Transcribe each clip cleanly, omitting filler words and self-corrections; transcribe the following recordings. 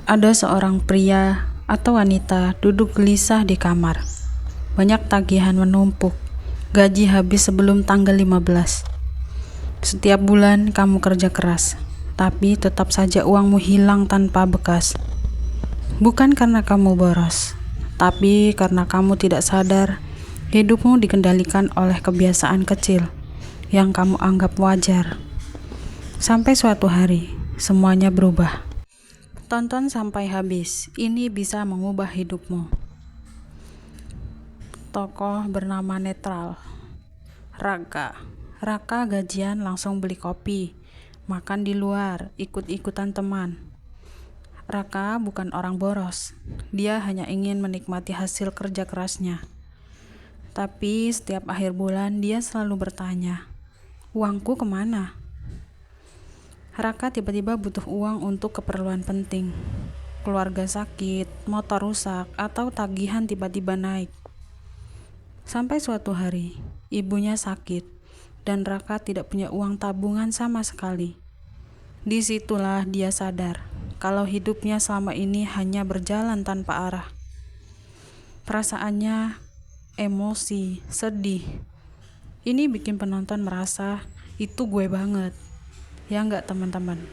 Ada seorang pria atau wanita duduk gelisah di kamar. Banyak tagihan menumpuk. Gaji habis sebelum tanggal 15. Setiap bulan kamu kerja keras, tapi tetap saja uangmu hilang tanpa bekas. Bukan karena kamu boros, tapi karena kamu tidak sadar hidupmu dikendalikan oleh kebiasaan kecil yang kamu anggap wajar. Sampai suatu hari, semuanya berubah. Tonton sampai habis, ini bisa mengubah hidupmu. Tokoh bernama Netral. Raka gajian langsung beli kopi, makan di luar, ikut-ikutan teman. Raka bukan orang boros, dia hanya ingin menikmati hasil kerja kerasnya. Tapi setiap akhir bulan dia selalu bertanya, uangku kemana? Raka tiba-tiba butuh uang untuk keperluan penting. Keluarga sakit, motor rusak, atau tagihan tiba-tiba naik. Sampai suatu hari, ibunya sakit, dan Raka tidak punya uang tabungan sama sekali. Disitulah dia sadar, kalau hidupnya selama ini hanya berjalan tanpa arah. Perasaannya emosi, sedih. Ini bikin penonton merasa, itu gue banget. Ya enggak teman-teman?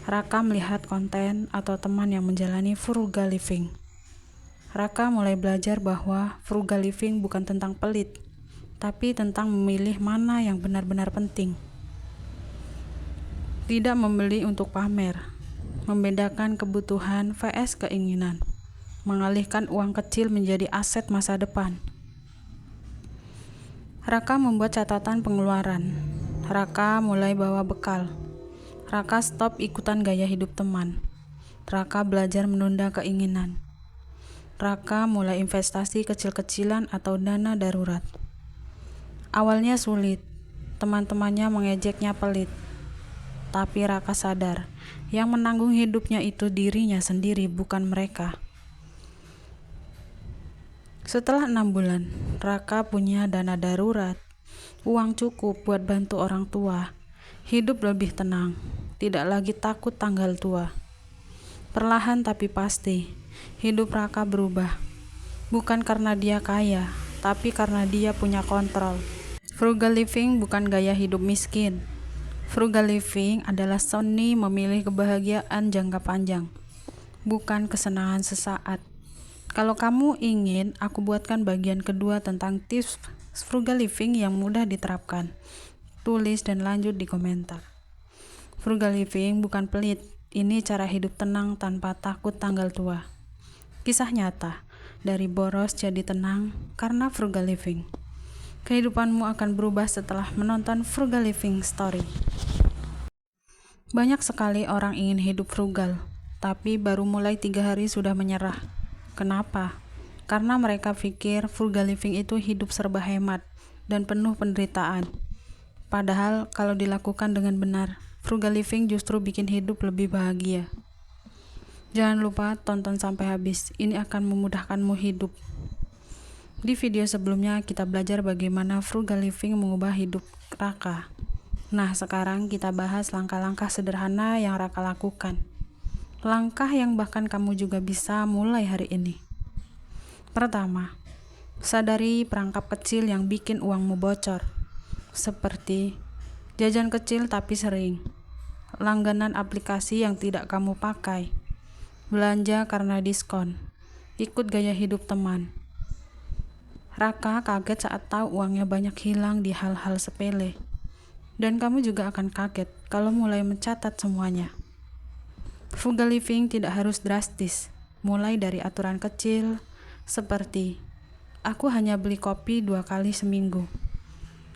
Raka melihat konten atau teman yang menjalani frugal living. Raka mulai belajar bahwa frugal living bukan tentang pelit, tapi tentang memilih mana yang benar-benar penting. Tidak membeli untuk pamer, membedakan kebutuhan vs keinginan, mengalihkan uang kecil menjadi aset masa depan. Raka membuat catatan pengeluaran. Raka mulai bawa bekal. Raka stop ikutan gaya hidup teman. Raka belajar menunda keinginan. Raka mulai investasi kecil-kecilan atau dana darurat. Awalnya sulit, teman-temannya mengejeknya pelit. Tapi Raka sadar, yang menanggung hidupnya itu dirinya sendiri, bukan mereka. Setelah 6 bulan, Raka punya dana darurat, uang cukup buat bantu orang tua, hidup lebih tenang, tidak lagi takut tanggal tua. Perlahan tapi pasti, hidup Raka berubah. Bukan karena dia kaya, tapi karena dia punya kontrol. Frugal living bukan gaya hidup miskin. Frugal living adalah seni memilih kebahagiaan jangka panjang, bukan kesenangan sesaat. Kalau kamu ingin, aku buatkan bagian kedua tentang tips frugal living yang mudah diterapkan. Tulis dan lanjut di komentar. Frugal living bukan pelit, ini cara hidup tenang tanpa takut tanggal tua. Kisah nyata, dari boros jadi tenang karena frugal living. Kehidupanmu akan berubah setelah menonton frugal living story. Banyak sekali orang ingin hidup frugal, tapi baru mulai 3 hari sudah menyerah. Kenapa? Karena mereka pikir frugal living itu hidup serba hemat dan penuh penderitaan. Padahal kalau dilakukan dengan benar, frugal living justru bikin hidup lebih bahagia. Jangan lupa tonton sampai habis, ini akan memudahkanmu hidup. Di video sebelumnya kita belajar bagaimana frugal living mengubah hidup Raka. Nah, sekarang kita bahas langkah-langkah sederhana yang Raka lakukan. Langkah yang bahkan kamu juga bisa mulai hari ini. Pertama, sadari perangkap kecil yang bikin uangmu bocor. Seperti jajan kecil tapi sering, langganan aplikasi yang tidak kamu pakai, belanja karena diskon, ikut gaya hidup teman. Raka kaget saat tahu uangnya banyak hilang di hal-hal sepele. Dan kamu juga akan kaget kalau mulai mencatat semuanya. Frugal living tidak harus drastis, mulai dari aturan kecil seperti aku hanya beli kopi 2 kali seminggu.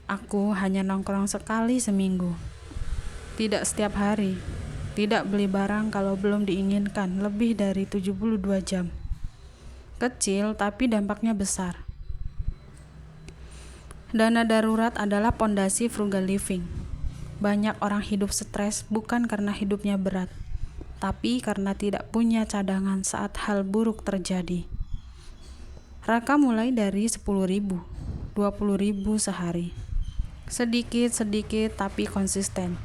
Aku hanya nongkrong sekali seminggu. Tidak setiap hari. Tidak beli barang kalau belum diinginkan lebih dari 72 jam. Kecil tapi dampaknya besar. Dana darurat adalah pondasi frugal living. Banyak orang hidup stres bukan karena hidupnya berat, tapi karena tidak punya cadangan saat hal buruk terjadi. Raka mulai dari 10.000, 20.000 sehari. Sedikit-sedikit tapi konsisten.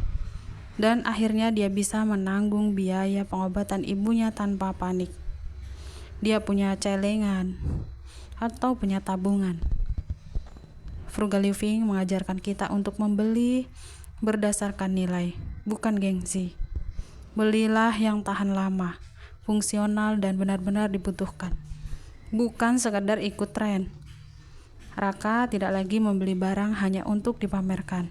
Dan akhirnya dia bisa menanggung biaya pengobatan ibunya tanpa panik. Dia punya celengan atau punya tabungan. Frugal living mengajarkan kita untuk membeli berdasarkan nilai, bukan gengsi. Belilah yang tahan lama, fungsional dan benar-benar dibutuhkan, bukan sekadar ikut tren. Raka tidak lagi membeli barang hanya untuk dipamerkan.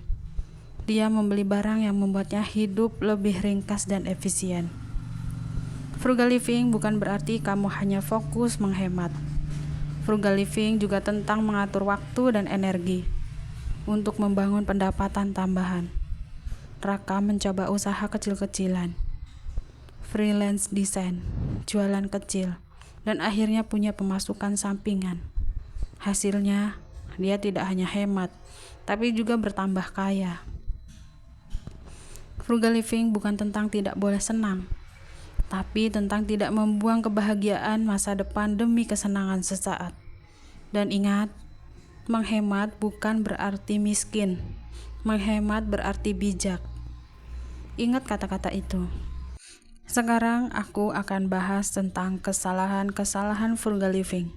Dia membeli barang yang membuatnya hidup lebih ringkas dan efisien. Frugal living bukan berarti kamu hanya fokus menghemat. Frugal living juga tentang mengatur waktu dan energi untuk membangun pendapatan tambahan. Raka mencoba usaha kecil-kecilan, freelance desain, jualan kecil, dan akhirnya punya pemasukan sampingan. Hasilnya, dia tidak hanya hemat, tapi juga bertambah kaya. Frugal living bukan tentang tidak boleh senang, tapi tentang tidak membuang kebahagiaan masa depan demi kesenangan sesaat. Dan ingat, menghemat bukan berarti miskin. Menghemat berarti bijak. Ingat kata-kata itu. Sekarang aku akan bahas tentang kesalahan-kesalahan frugal living.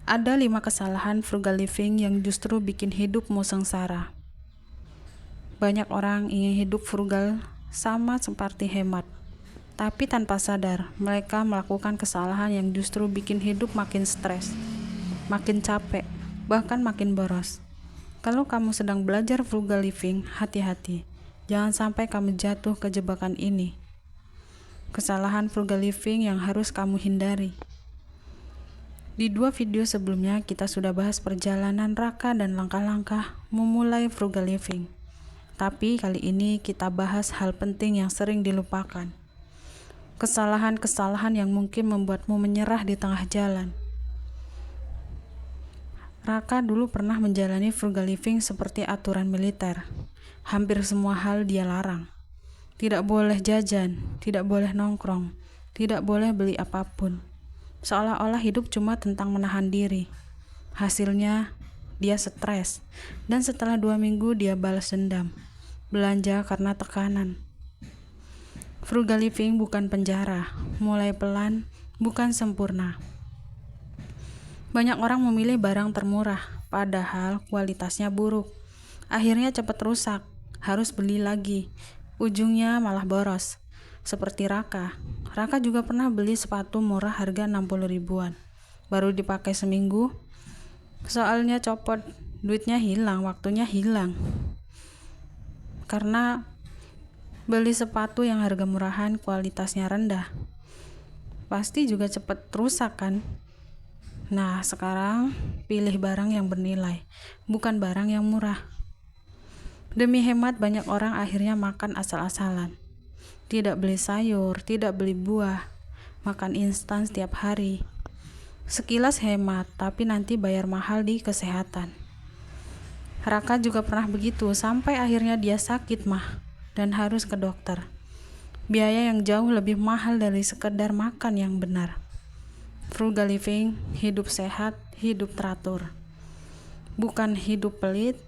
Ada 5 kesalahan frugal living yang justru bikin hidupmu sengsara. Banyak orang ingin hidup frugal sama seperti hemat. Tapi tanpa sadar, mereka melakukan kesalahan yang justru bikin hidup makin stres, makin capek, bahkan makin boros. Kalau kamu sedang belajar frugal living, hati-hati. Jangan sampai kamu jatuh ke jebakan ini. Kesalahan frugal living yang harus kamu hindari. Di 2 video sebelumnya, kita sudah bahas perjalanan Raka dan langkah-langkah memulai frugal living. Tapi kali ini kita bahas hal penting yang sering dilupakan. Kesalahan-kesalahan yang mungkin membuatmu menyerah di tengah jalan. Raka dulu pernah menjalani frugal living seperti aturan militer. Hampir semua hal dia larang. Tidak boleh jajan, tidak boleh nongkrong, tidak boleh beli apapun. Seolah-olah hidup cuma tentang menahan diri. Hasilnya, dia stres. Dan setelah 2 minggu dia balas dendam. Belanja karena tekanan. Frugal living bukan penjara, mulai pelan, bukan sempurna. Banyak orang memilih barang termurah, padahal kualitasnya buruk. Akhirnya cepat rusak, harus beli lagi. Ujungnya malah boros. Seperti Raka. Raka juga pernah beli sepatu murah harga 60 ribuan. Baru dipakai seminggu, soalnya copot, duitnya hilang, waktunya hilang. Karena beli sepatu yang harga murahan kualitasnya rendah, pasti juga cepat rusak kan? Nah, sekarang pilih barang yang bernilai, bukan barang yang murah. Demi hemat, banyak orang akhirnya makan asal-asalan. Tidak beli sayur, tidak beli buah, makan instan setiap hari. Sekilas hemat, tapi nanti bayar mahal di kesehatan. Raka juga pernah begitu, sampai akhirnya dia sakit mah dan harus ke dokter. Biaya yang jauh lebih mahal dari sekedar makan yang benar. Frugal living, hidup sehat, hidup teratur. Bukan hidup pelit,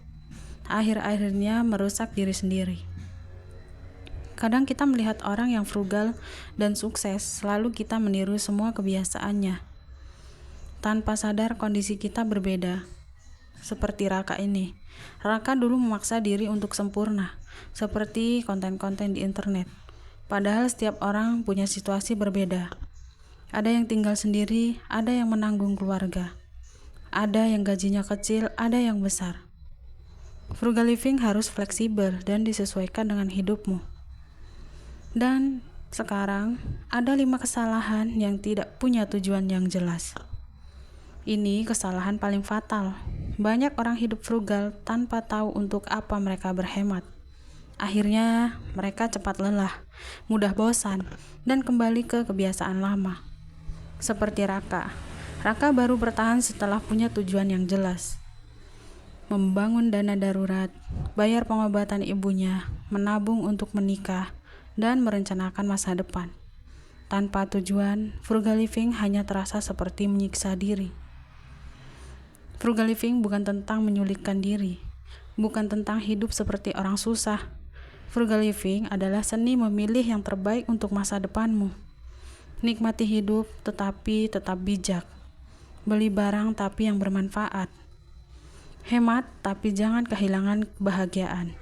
akhir-akhirnya merusak diri sendiri. Kadang kita melihat orang yang frugal dan sukses, lalu kita meniru semua kebiasaannya. Tanpa sadar kondisi kita berbeda. Seperti Raka ini. Raka dulu memaksa diri untuk sempurna, seperti konten-konten di internet. Padahal setiap orang punya situasi berbeda. Ada yang tinggal sendiri, ada yang menanggung keluarga. Ada yang gajinya kecil, ada yang besar. Frugal living harus fleksibel dan disesuaikan dengan hidupmu. Dan sekarang ada 5 kesalahan yang tidak punya tujuan yang jelas. Ini kesalahan paling fatal. Banyak orang hidup frugal tanpa tahu untuk apa mereka berhemat. Akhirnya mereka cepat lelah, mudah bosan, dan kembali ke kebiasaan lama. Seperti Raka. Raka baru bertahan setelah punya tujuan yang jelas. Membangun dana darurat, bayar pengobatan ibunya, menabung untuk menikah, dan merencanakan masa depan. Tanpa tujuan, frugal living hanya terasa seperti menyiksa diri. Frugal living bukan tentang menyulitkan diri, bukan tentang hidup seperti orang susah, Frugal living adalah seni memilih yang terbaik untuk masa depanmu. Nikmati hidup tetapi tetap bijak. Beli barang tapi yang bermanfaat. Hemat tapi jangan kehilangan kebahagiaan.